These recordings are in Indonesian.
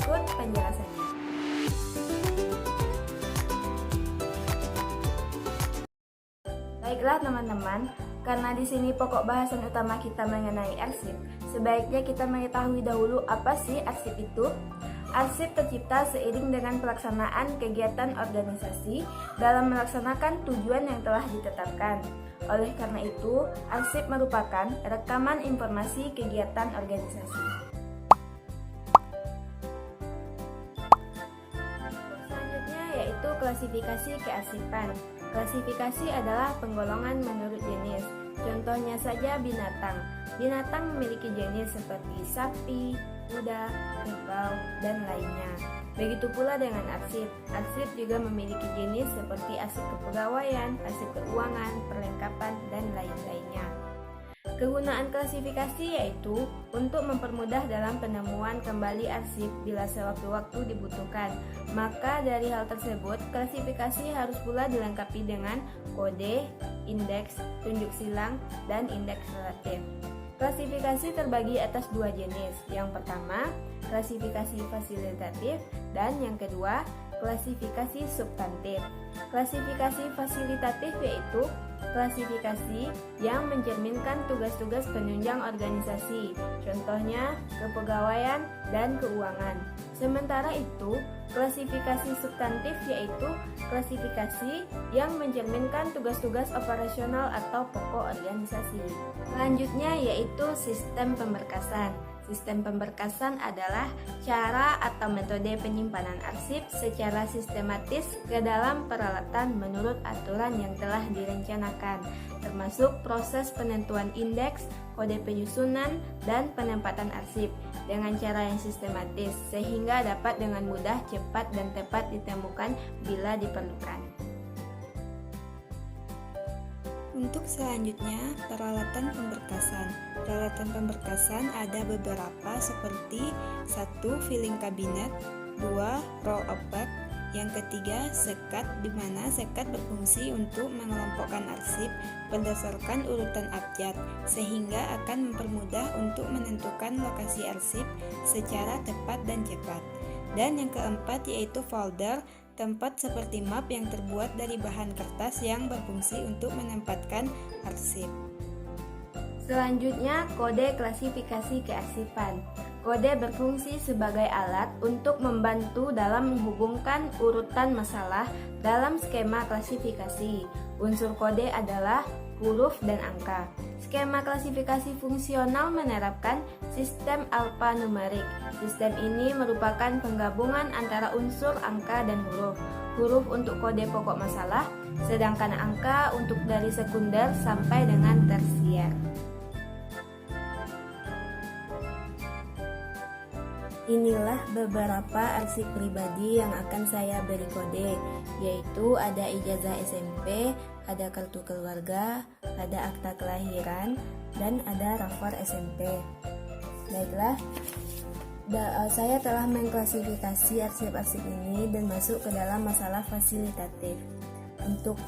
Berikut penjelasannya. Baiklah teman-teman, karena di sini pokok bahasan utama kita mengenai arsip, sebaiknya kita mengetahui dahulu apa sih arsip itu. Arsip tercipta seiring dengan pelaksanaan kegiatan organisasi dalam melaksanakan tujuan yang telah ditetapkan. Oleh karena itu, arsip merupakan rekaman informasi kegiatan organisasi. Selanjutnya yaitu klasifikasi kearsipan. Klasifikasi adalah penggolongan menurut jenis. Contohnya saja binatang. Binatang memiliki jenis seperti sapi, kuda, kerbau, dan lainnya. Begitu pula dengan arsip. Arsip juga memiliki jenis seperti arsip kepegawaian, arsip keuangan, perlengkapan, dan lain-lainnya. Kegunaan klasifikasi yaitu untuk mempermudah dalam penemuan kembali arsip bila sewaktu-waktu dibutuhkan. Maka dari hal tersebut, klasifikasi harus pula dilengkapi dengan kode, indeks, tunjuk silang, dan indeks relatif. Klasifikasi terbagi atas dua jenis. Yang pertama, klasifikasi fasilitatif, dan yang kedua, klasifikasi substantif. Klasifikasi fasilitatif yaitu klasifikasi yang mencerminkan tugas-tugas penunjang organisasi, contohnya kepegawaian dan keuangan. Sementara itu, klasifikasi substantif yaitu klasifikasi yang mencerminkan tugas-tugas operasional atau pokok organisasi. Selanjutnya yaitu sistem pemberkasan. Sistem pemberkasan adalah cara atau metode penyimpanan arsip secara sistematis ke dalam peralatan menurut aturan yang telah direncanakan, termasuk proses penentuan indeks, kode penyusunan, dan penempatan arsip dengan cara yang sistematis sehingga dapat dengan mudah, cepat, dan tepat ditemukan bila diperlukan. Untuk selanjutnya, peralatan pemberkasan. Peralatan pemberkasan ada beberapa seperti 1. Filing cabinet, 2. Roll of bag, yang ketiga sekat, di mana sekat berfungsi untuk mengelompokkan arsip berdasarkan urutan abjad sehingga akan mempermudah untuk menentukan lokasi arsip secara tepat dan cepat. Dan yang keempat yaitu folder, tempat seperti map yang terbuat dari bahan kertas yang berfungsi untuk menempatkan arsip. Selanjutnya, kode klasifikasi kearsipan. Kode berfungsi sebagai alat untuk membantu dalam menghubungkan urutan masalah dalam skema klasifikasi. Unsur kode adalah huruf dan angka. Skema klasifikasi fungsional menerapkan sistem alfanumerik. Sistem ini merupakan penggabungan antara unsur angka dan huruf. Huruf untuk kode pokok masalah, sedangkan angka untuk dari sekunder sampai dengan tersier. Inilah beberapa arsip pribadi yang akan saya beri kode, yaitu ada ijazah SMP, ada kartu keluarga, ada akta kelahiran, dan ada rapor SMP. Baiklah, saya telah mengklasifikasi arsip-arsip ini dan masuk ke dalam masalah fasilitatif. Untuk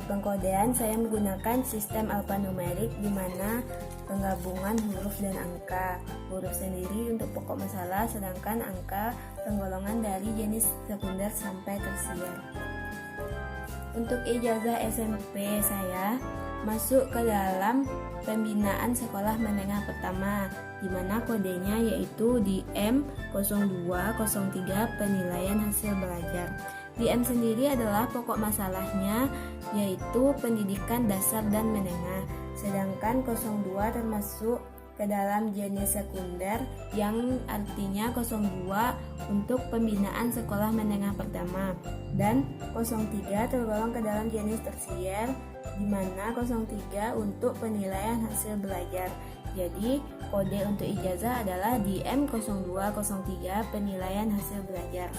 pengkodean saya menggunakan sistem alfanumerik di mana penggabungan huruf dan angka. Huruf sendiri untuk pokok masalah, sedangkan angka penggolongan dari jenis sekunder sampai tersier. Untuk ijazah SMP saya masuk ke dalam pembinaan sekolah menengah pertama, di mana kodenya yaitu DM0203 penilaian hasil belajar. DM sendiri adalah pokok masalahnya yaitu pendidikan dasar dan menengah, sedangkan 02 termasuk ke dalam jenis sekunder yang artinya 02 untuk pembinaan sekolah menengah pertama, dan 03 tergolong ke dalam jenis tersier di mana 03 untuk penilaian hasil belajar. Jadi kode untuk ijazah adalah DM0203 penilaian hasil belajar.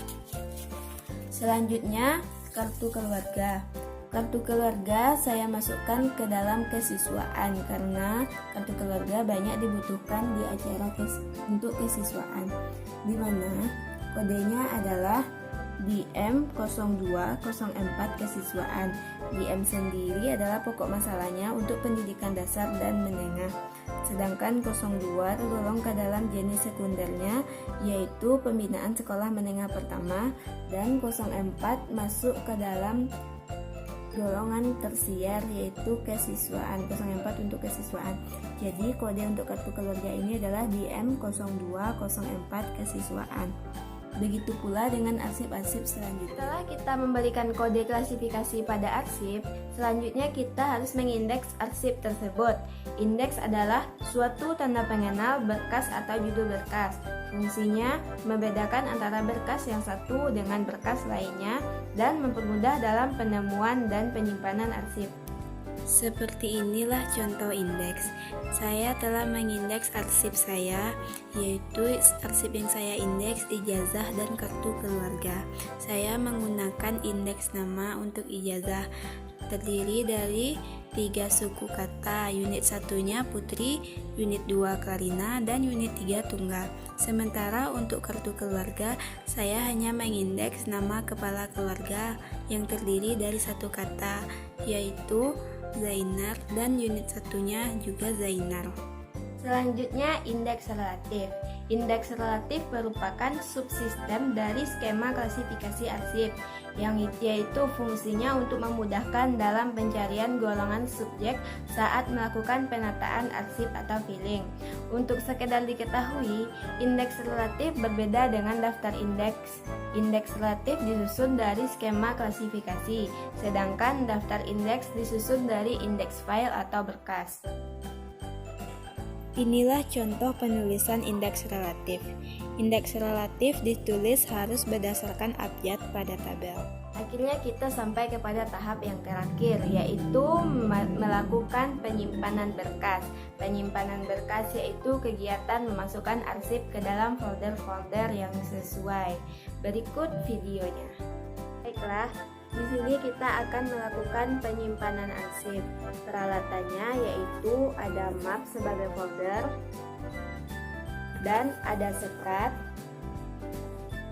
Selanjutnya kartu keluarga. Kartu keluarga saya masukkan ke dalam kesiswaan karena kartu keluarga banyak dibutuhkan di acara untuk kesiswaan, di mana kodenya adalah DM0204 kesiswaan. DM sendiri adalah pokok masalahnya untuk pendidikan dasar dan menengah, sedangkan 02 tergolong ke dalam jenis sekundernya, yaitu pembinaan sekolah menengah pertama, dan 04 masuk ke dalam golongan tersier, yaitu kesiswaan. 04 untuk kesiswaan. Jadi kode untuk kartu keluarga ini adalah DM0204 kesiswaan. Begitu pula dengan arsip-arsip selanjutnya. Setelah kita memberikan kode klasifikasi pada arsip, selanjutnya kita harus mengindeks arsip tersebut. Indeks adalah suatu tanda pengenal berkas atau judul berkas. Fungsinya membedakan antara berkas yang satu dengan berkas lainnya dan mempermudah dalam penemuan dan penyimpanan arsip. Seperti inilah contoh indeks. Saya telah mengindeks arsip saya, yaitu arsip yang saya indeks ijazah dan kartu keluarga. Saya menggunakan indeks nama untuk ijazah, terdiri dari 3 suku kata, unit 1-nya Putri, unit 2 Karina, dan unit 3 Tunggal. Sementara untuk kartu keluarga, saya hanya mengindeks nama kepala keluarga yang terdiri dari 1 kata, yaitu Zainar, dan unit 1-nya juga Zainar. Selanjutnya indeks relatif. Indeks relatif merupakan subsistem dari skema klasifikasi arsip, yang yaitu fungsinya untuk memudahkan dalam pencarian golongan subjek saat melakukan penataan arsip atau filing. Untuk sekedar diketahui, indeks relatif berbeda dengan daftar indeks. Indeks relatif disusun dari skema klasifikasi, sedangkan daftar indeks disusun dari indeks file atau berkas. Inilah contoh penulisan indeks relatif. Indeks relatif ditulis harus berdasarkan abjad pada tabel. Akhirnya kita sampai kepada tahap yang terakhir, yaitu melakukan penyimpanan berkas. Penyimpanan berkas yaitu kegiatan memasukkan arsip ke dalam folder-folder yang sesuai. Berikut videonya. Baiklah, di sini kita akan melakukan penyimpanan arsip. Peralatannya yaitu ada map sebagai folder dan ada sekat.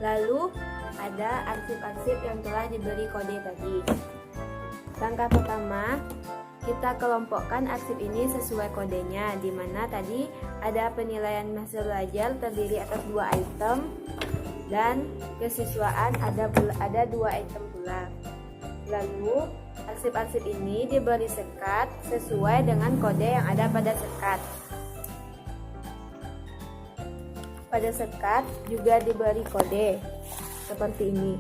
Lalu ada arsip-arsip yang telah diberi kode tadi. Langkah pertama, kita kelompokkan arsip ini sesuai kodenya, di mana tadi ada penilaian hasil belajar terdiri atas 2 item dan kesiswaan ada 2 item pula. Lalu arsip-arsip ini diberi sekat sesuai dengan kode yang ada pada sekat. Pada sekat juga diberi kode seperti ini,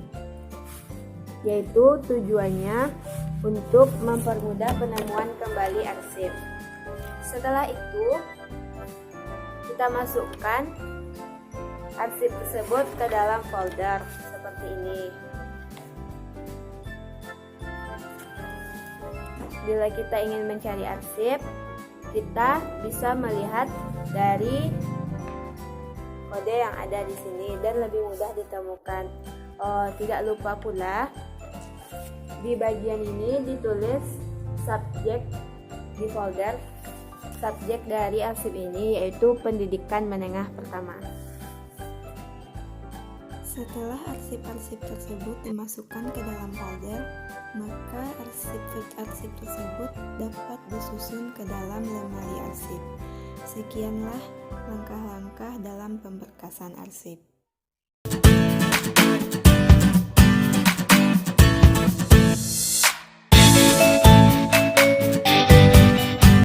yaitu tujuannya untuk mempermudah penemuan kembali arsip. Setelah itu, kita masukkan arsip tersebut ke dalam folder seperti ini. Bila kita ingin mencari arsip, kita bisa melihat dari kode yang ada di sini dan lebih mudah ditemukan. Tidak lupa pula di bagian ini ditulis subjek di folder subjek dari arsip ini, yaitu pendidikan menengah pertama. Setelah arsip-arsip tersebut dimasukkan ke dalam folder, maka arsip tersebut dapat disusun ke dalam lemari arsip. Sekianlah langkah-langkah dalam pemberkasan arsip.